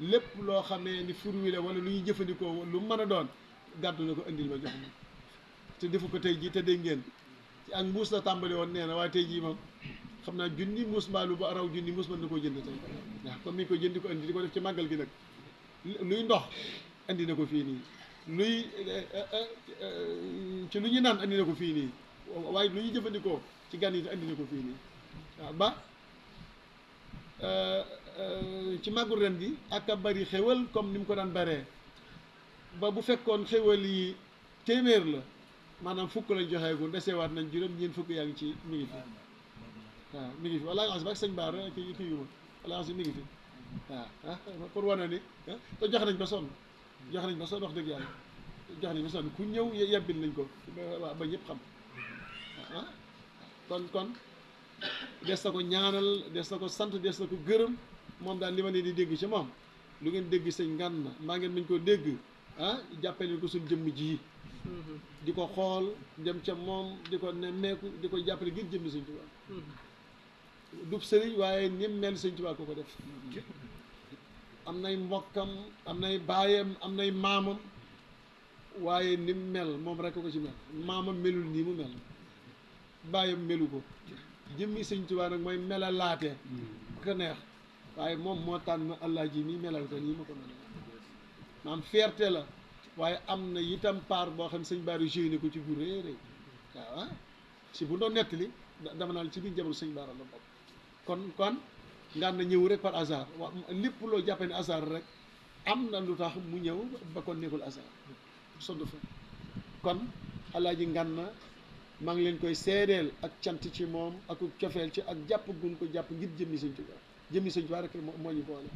lépp loo xamee ni fur wi la wala lu ñuy jëfandikoo lu mën a doon gàddu na ko indil ma jox ma te defu ko tey jii te dégg ngeen ci ak mbuus la tàmbali woon nee na waaye tey jii moom xam naa junni mbuus mbaa lu ba raw junni mbuus mën na koo jënd tey waaw comme ni ko jënd di ko indi di ko def ci màggal gi nag luy ndox indi na ko fii nii luy ci lu ñu naan indi na ko fii nii waaye lu ñu jëfandikoo ci gan yi indi na ko fii nii waaw ba ci màggul ren gi ak a bari xéwal comme ni mu ko daan baree ba bu fekkoon xéwal yi téeméer la maanaam fukk lañ joxeegul desewaat nañ juróom ñeent fukk yaa ngi ci mi ngi fi waaw mi ngi fi walla nga sëñ Baar kii yu ma walla mi ngi fi waaw pour wane ni te jox nañ ba sonn jox nañ ba sonn wax dëgg yàlla jox nañ ba sonn ku ñëw yebbil nañ ko waaw ba ñëpp xam kon des na ko ñaanal des na ko sant des na ko gërëm moom daal li ma ne di dégg ci moom lu ngeen dégg sëñ Ngana maa ngeen mañ koo dégg jàppale ko suñ jëmm ji di ko xool dem ca moom di ko nemmeeku di ko jàppale ngir jëmmi sëñ Tuubaa dub sëriñ waaye ni mel sëñ Tuubaa ko def am nay mbokkam am nay baayam am nay maamam waaye ni mel moom rek ko ci mel maamam melul nii mu mel baayam melu ko jëmmi sëñ Tuubaa nag mooy melalaate ko neex waaye moom moo tànn allah ji nii melal ko nii ma ko mel maam fierté la waaye am na itam part boo xam sëñ Baara joué ko ci bu rëy rëy waaw si bu doon nettali dama naan ci biir jabaru sëñ Baara la bokk kon Ngana ñëw rek par hasard waaw lépp loo jàppee ne hasard rek am na lu tax mu ñëw ba kon nekkul hasard sodd fa kon Alaaji Ngana maa ngi leen koy seedeel ak cant ci moom ak cofeel ci ak jàpp gun ko jàpp ngir jëmmi sëñ Tuubaa rek moo ñu boole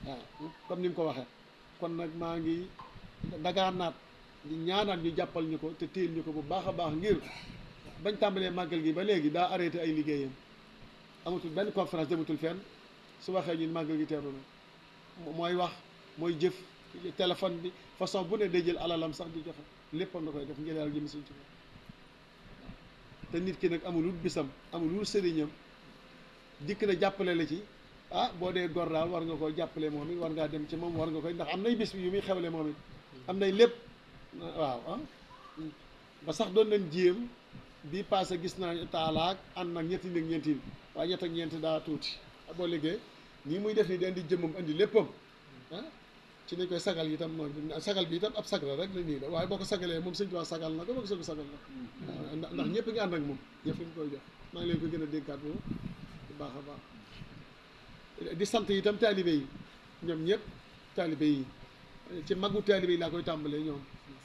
waaw comme ni mu ko waxee kon nag maa ngi dagaanaat di ñaanaat ñu jàppal ñu ko te téel ñu ko bu baax a baax ngir bañ tàmbalee màggal gi ba léegi daa arrêté ay liggéeyam amatul benn conférence dematul fenn su waxee ñun màggal gi teeru na mooy wax mooy jëf téléphone bi façon bu ne day jël alalam sax di joxe léppam na koy def ngir yàlla jëmmi sëñ Tuubaa te nit ki nag amulul bisam amulul sëriñam dikk na jàppale la ci boo dee gor daal war nga koo jàppale moom it war ngaa dem ci moom war nga koy ndax am nay bis yu muy xewle moom it am nay lépp waaw ba sax doon nañ jéem bii passé gis naa taalaak ànd nag ñetti nag ñeenti waaye ñett ak ñeenti daa tuuti boo liggéey nii muy def ni di indi jëmmam indi léppam ci nañ koy sagal itam moom sagal bi itam ab sag la rek la nii la waaye boo ko sagalee moom sëñ Tuubaa sagal na ko boo ko soog sagal na ndax ñëpp ngi ànd ak moom ñëpp ngi koy jox maa ngi leen koy gën a dénkaat bu baax a baax di sant itam taalibe yi ñoom ñëpp taalibe yi ci magu taalibe yi laa koy tàmbalee ñoom